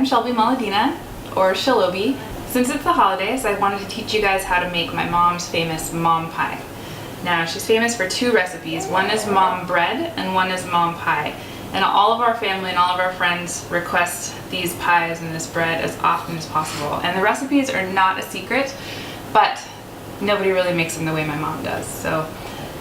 I'm Shelby Maladina, or Shelobi. Since it's the holidays, I wanted to teach you guys how to make my mom's famous mom pie. Now, she's famous for two recipes. One is mom bread and one is mom pie. And all of our family and all of our friends request these pies and this bread as often as possible. And the recipes are not a secret, but nobody really makes them the way my mom does. So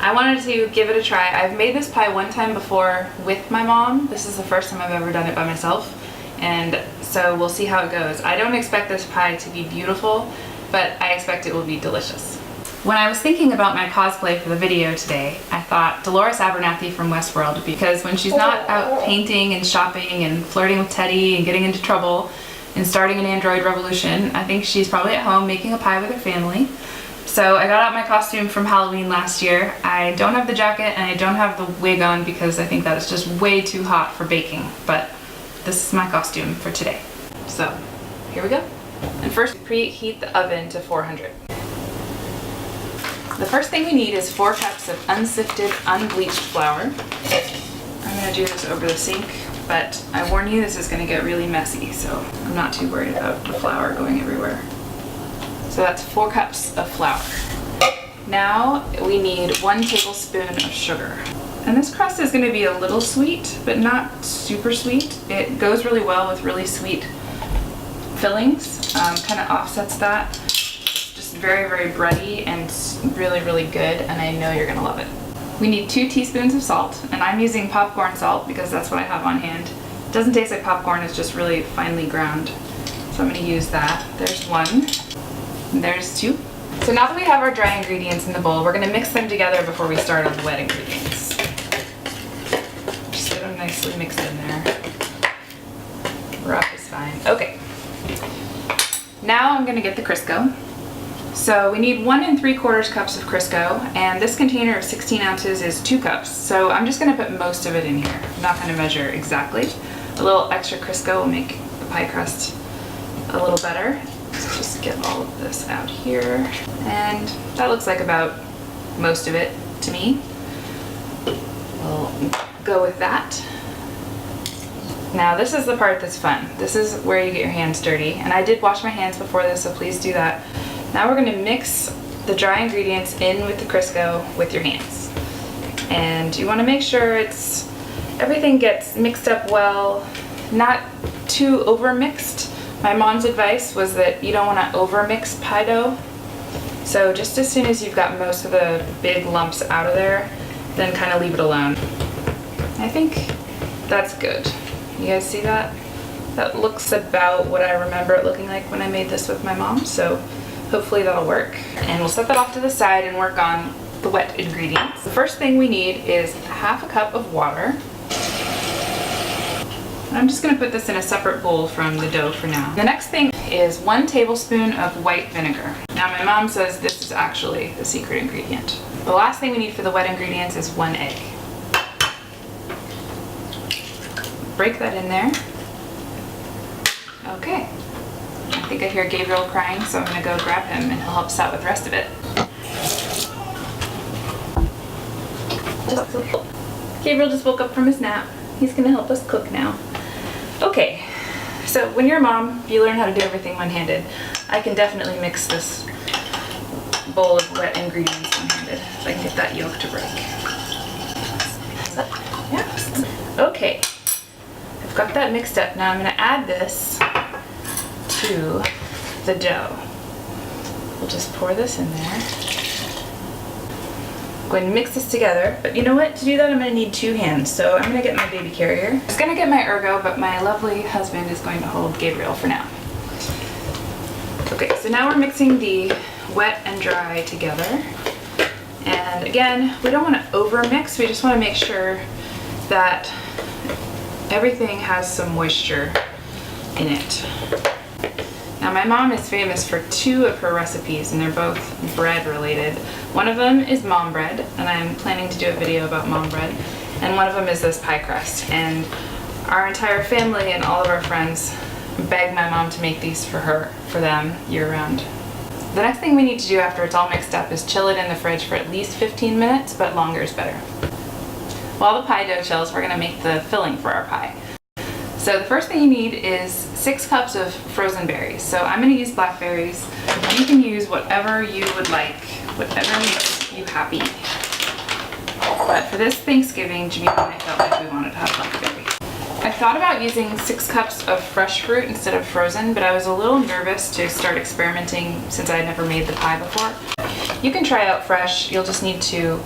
I wanted to give it a try. I've made this pie one time before with my mom. This is the first time I've ever done it by myself. And so we'll see how it goes. I don't expect this pie to be beautiful, but I expect it will be delicious. When I was thinking about my cosplay for the video today, I thought Dolores Abernathy from Westworld, because when she's not out painting and shopping and flirting with Teddy and getting into trouble and starting an android revolution, I think she's probably at home making a pie with her family. So I got out my costume from Halloween last year. I don't have the jacket and I don't have the wig on because I think that is just way too hot for baking, but this is my costume for today. So here we go. And first, preheat the oven to 400. The first thing we need is 4 cups of unsifted, unbleached flour. I'm gonna do this over the sink, but I warn you, this is gonna get really messy, so I'm not too worried about the flour going everywhere. So that's 4 cups of flour. Now we need 1 tablespoon of sugar. And this crust is gonna be a little sweet, but not super sweet. It goes really well with really sweet fillings, kind of offsets that. Just very, very bready and really, really good, and I know you're gonna love it. We need 2 teaspoons of salt, and I'm using popcorn salt because that's what I have on hand. It doesn't taste like popcorn, it's just really finely ground. So I'm gonna use that. There's 1, and there's 2. So now that we have our dry ingredients in the bowl, we're gonna mix them together before we start on the wet ingredients. Just get them nicely mixed in there. Rough is fine. Okay. Now I'm gonna get the Crisco. So we need 1 3/4 cups of Crisco, and this container of 16 ounces is 2 cups. So I'm just gonna put most of it in here. I'm not gonna measure exactly. A little extra Crisco will make the pie crust a little better. Let's just get all of this out here. And that looks like about most of it to me. We'll go with that. Now this is the part that's fun. This is where you get your hands dirty. And I did wash my hands before this, so please do that. Now we're gonna mix the dry ingredients in with the Crisco with your hands. And you wanna make sure everything gets mixed up well, not too over mixed. My mom's advice was that you don't wanna over mix pie dough. So just as soon as you've got most of the big lumps out of there, then kind of leave it alone. I think that's good. You guys see that? That looks about what I remember it looking like when I made this with my mom, so hopefully that'll work. And we'll set that off to the side and work on the wet ingredients. The first thing we need is 1/2 cup of water. I'm just gonna put this in a separate bowl from the dough for now. The next thing is 1 tablespoon of white vinegar. Now my mom says this is actually the secret ingredient. The last thing we need for the wet ingredients is 1 egg. Break that in there. Okay. I think I hear Gabriel crying, so I'm gonna go grab him and he'll help us out with the rest of it. Gabriel just woke up from his nap. He's gonna help us cook now. Okay, so when you're a mom, you learn how to do everything one-handed. I can definitely mix this bowl of wet ingredients one-handed if I can get that yolk to break. Yeah. Okay, I've got that mixed up. Now I'm gonna add this to the dough. We'll just pour this in there. I'm going to mix this together, but you know what? To do that, I'm going to need 2 hands, so I'm going to get my baby carrier. I was going to get my ergo, but my lovely husband is going to hold Gabriel for now. Okay, so now we're mixing the wet and dry together. And again, we don't want to over mix, we just want to make sure that everything has some moisture in it. Now my mom is famous for 2 of her recipes, and they're both bread related. One of them is mom bread, and I'm planning to do a video about mom bread. And one of them is this pie crust. And our entire family and all of our friends beg my mom to make these for them year round. The next thing we need to do after it's all mixed up is chill it in the fridge for at least 15 minutes, but longer is better. While the pie dough chills, we're gonna make the filling for our pie. So the first thing you need is 6 cups of frozen berries. So I'm going to use blackberries. You can use whatever you would like, whatever makes you happy. But for this Thanksgiving, Jimmy and I felt like we wanted to have blackberry. I thought about using 6 cups of fresh fruit instead of frozen, but I was a little nervous to start experimenting since I had never made the pie before. You can try out fresh. You'll just need to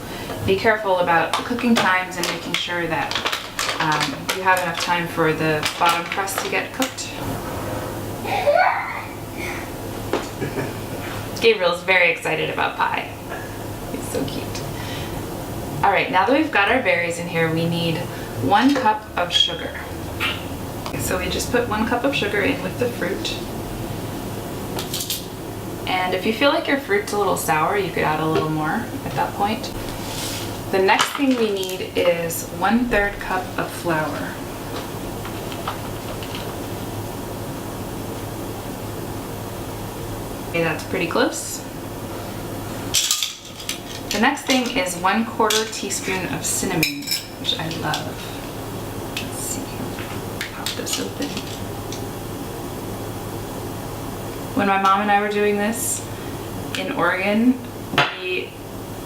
be careful about the cooking times and making sure that you have enough time for the bottom crust to get cooked. Gabriel's very excited about pie. He's so cute. All right, now that we've got our berries in here, we need 1 cup of sugar. So we just put 1 cup of sugar in with the fruit. And if you feel like your fruit's a little sour, you could add a little more at that point. The next thing we need is 1/3 cup of flour. Okay, that's pretty close. The next thing is 1/4 teaspoon of cinnamon, which I love. Let's see, pop this open. When my mom and I were doing this in Oregon, we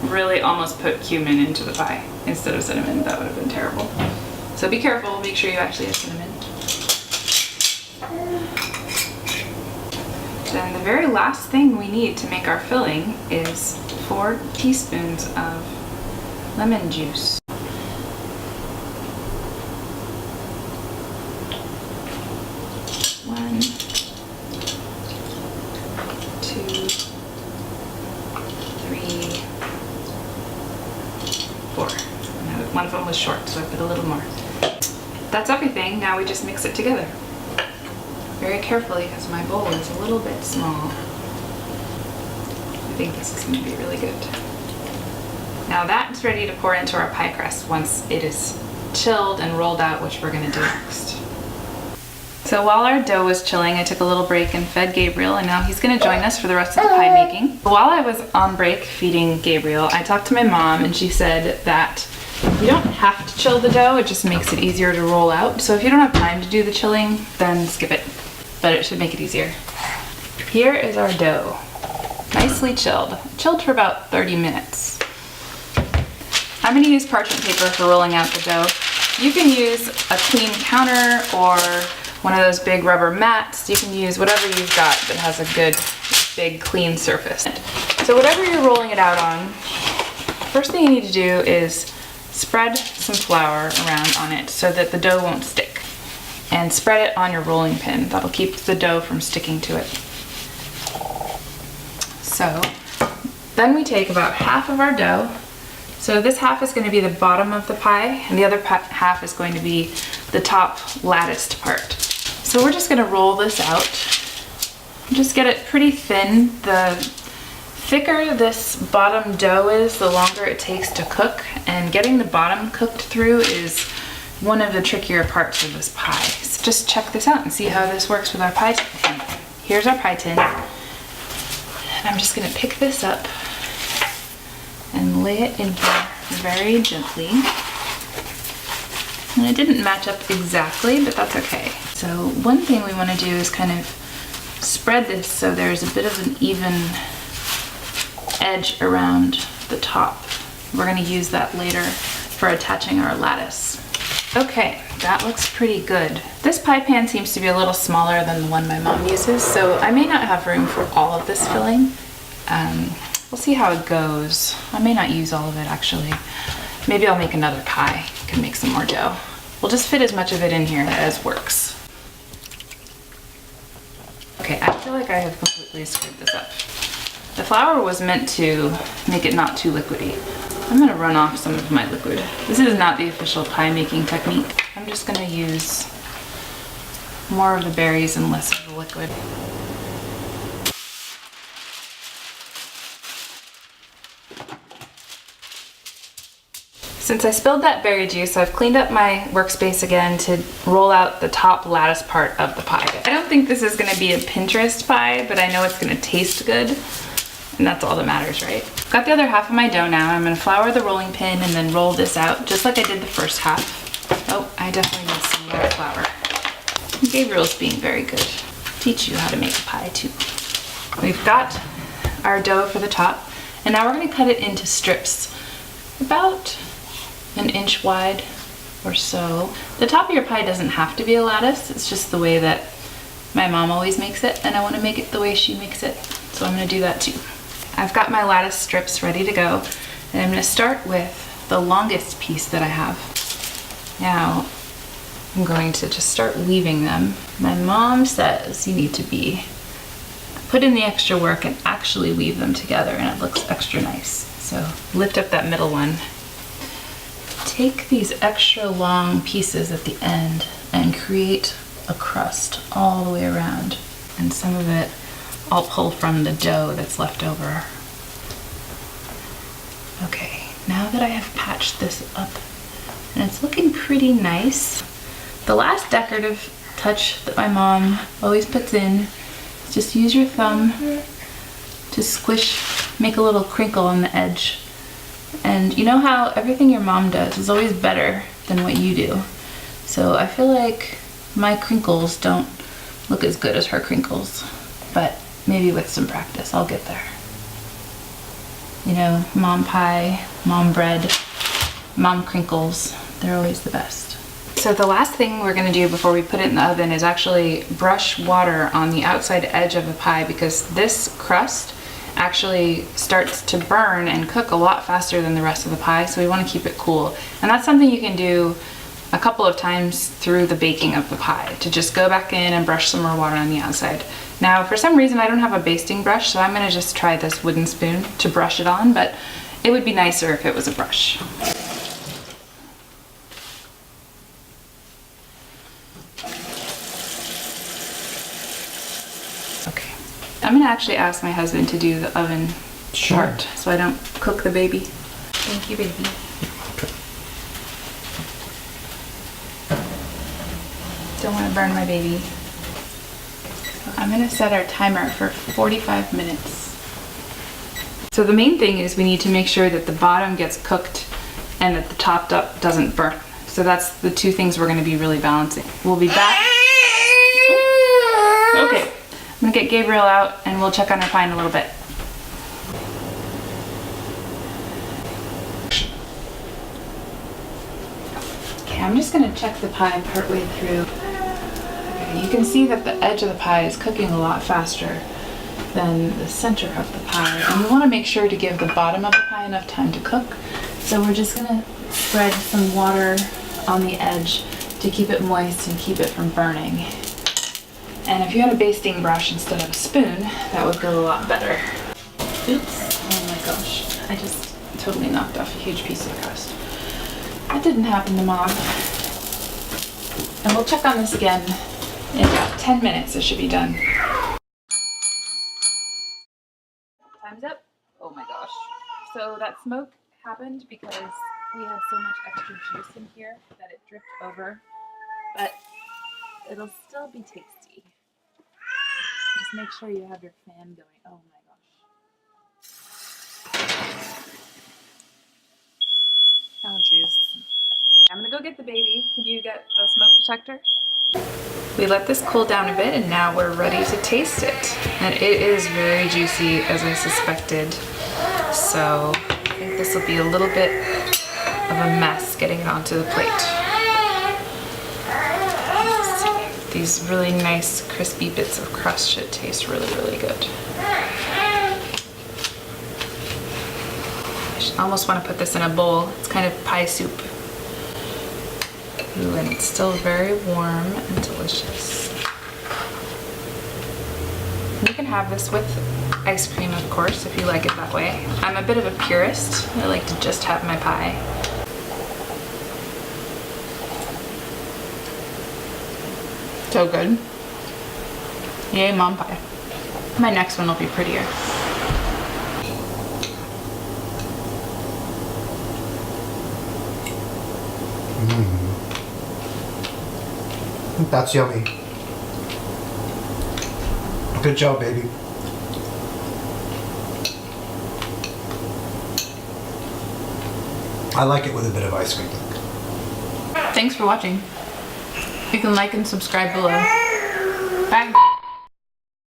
really almost put cumin into the pie instead of cinnamon. That would have been terrible. So be careful, make sure you actually have cinnamon. Then the very last thing we need to make our filling is 4 teaspoons of lemon juice. One, 2, 3, 4. One of them was short, so I put a little more. That's everything. Now we just mix it together. Very carefully, because my bowl is a little bit small. I think this is going to be really good. Now that's ready to pour into our pie crust once it is chilled and rolled out, which we're going to do next. So while our dough was chilling, I took a little break and fed Gabriel, and now he's going to join us for the rest of the pie making. While I was on break feeding Gabriel, I talked to my mom, and she said that you don't have to chill the dough, it just makes it easier to roll out. So if you don't have time to do the chilling, then skip it. But it should make it easier. Here is our dough. Nicely chilled. Chilled for about 30 minutes. I'm going to use parchment paper for rolling out the dough. You can use a clean counter or one of those big rubber mats. You can use whatever you've got that has a good, big, clean surface. So whatever you're rolling it out on, first thing you need to do is spread some flour around on it so that the dough won't stick. And spread it on your rolling pin. That'll keep the dough from sticking to it. So then we take about half of our dough. So this half is going to be the bottom of the pie, and the other half is going to be the top latticed part. So we're just going to roll this out. Just get it pretty thin. The thicker this bottom dough is, the longer it takes to cook, and getting the bottom cooked through is one of the trickier parts of this pie. So just check this out and see how this works with our pie tin. Here's our pie tin. And I'm just going to pick this up and lay it in here very gently. And it didn't match up exactly, but that's okay. So one thing we want to do is kind of spread this so there's a bit of an even edge around the top. We're going to use that later for attaching our lattice. Okay, that looks pretty good. This pie pan seems to be a little smaller than the one my mom uses, so I may not have room for all of this filling. We'll see how it goes. I may not use all of it actually. Maybe I'll make another pie. I can make some more dough. We'll just fit as much of it in here as works. Okay, I feel like I have completely screwed this up. The flour was meant to make it not too liquidy. I'm gonna run off some of my liquid. This is not the official pie making technique. I'm just gonna use more of the berries and less of the liquid. Since I spilled that berry juice, I've cleaned up my workspace again to roll out the top lattice part of the pie. I don't think this is gonna be a Pinterest pie, but I know it's gonna taste good. And that's all that matters, right? Got the other half of my dough now. I'm gonna flour the rolling pin and then roll this out just like I did the first half. Oh, I definitely need some more flour. Gabriel's being very good. Teach you how to make a pie too. We've got our dough for the top, and now we're going to cut it into strips about an inch wide or so. The top of your pie doesn't have to be a lattice, it's just the way that my mom always makes it, and I want to make it the way she makes it, so I'm going to do that too. I've got my lattice strips ready to go, and I'm going to start with the longest piece that I have. Now I'm going to just start weaving them. My mom says you need to put in the extra work and actually weave them together, and it looks extra nice. So lift up that middle one. Take these extra long pieces at the end and create a crust all the way around. And some of it I'll pull from the dough that's left over. Okay, now that I have patched this up and it's looking pretty nice, the last decorative touch that my mom always puts in is just use your thumb to squish, make a little crinkle on the edge. And you know how everything your mom does is always better than what you do. So I feel like my crinkles don't look as good as her crinkles, but maybe with some practice I'll get there. You know, mom pie, mom bread, mom crinkles, they're always the best. So the last thing we're going to do before we put it in the oven is actually brush water on the outside edge of the pie, because this crust actually starts to burn and cook a lot faster than the rest of the pie, so we want to keep it cool. And that's something you can do a couple of times through the baking of the pie, to just go back in and brush some more water on the outside. Now for some reason I don't have a basting brush, so I'm going to just try this wooden spoon to brush it on, but it would be nicer if it was a brush. Okay, I'm going to actually ask my husband to do the oven part so I don't cook the baby. Thank you, baby. Don't want to burn my baby. I'm going to set our timer for 45 minutes. So the main thing is we need to make sure that the bottom gets cooked and that the top doesn't burn. So that's the two things we're going to be really balancing. We'll be back. Okay, I'm going to get Gabriel out and we'll check on her pie in a little bit. Okay, I'm just going to check the pie partway through. You can see that the edge of the pie is cooking a lot faster than the center of the pie. And you want to make sure to give the bottom of the pie enough time to cook. So we're just going to spread some water on the edge to keep it moist and keep it from burning. And if you had a basting brush instead of a spoon, that would go a lot better. Oops, oh my gosh. I just totally knocked off a huge piece of crust. That didn't happen to Mom. And we'll check on this again. In about 10 minutes, it should be done. Time's up. Oh my gosh. So that smoke happened because we had so much extra juice in here that it dripped over, but it'll still be tasty. Just make sure you have your fan going. Oh my gosh. Oh jeez. I'm gonna go get the baby. Can you get the smoke detector? We let this cool down a bit and now we're ready to taste it. And it is very juicy, as I suspected. So I think this will be a little bit of a mess getting it onto the plate. Let's see. These really nice crispy bits of crust should taste really, really good. I almost want to put this in a bowl. It's kind of pie soup. Ooh, and it's still very warm and delicious. You can have this with ice cream, of course, if you like it that way. I'm a bit of a purist. I like to just have my pie. So good. Yay, mom pie. My next one will be prettier. That's yummy. Good job, baby. I like it with a bit of ice cream. Thanks for watching. You can like and subscribe below. Bye.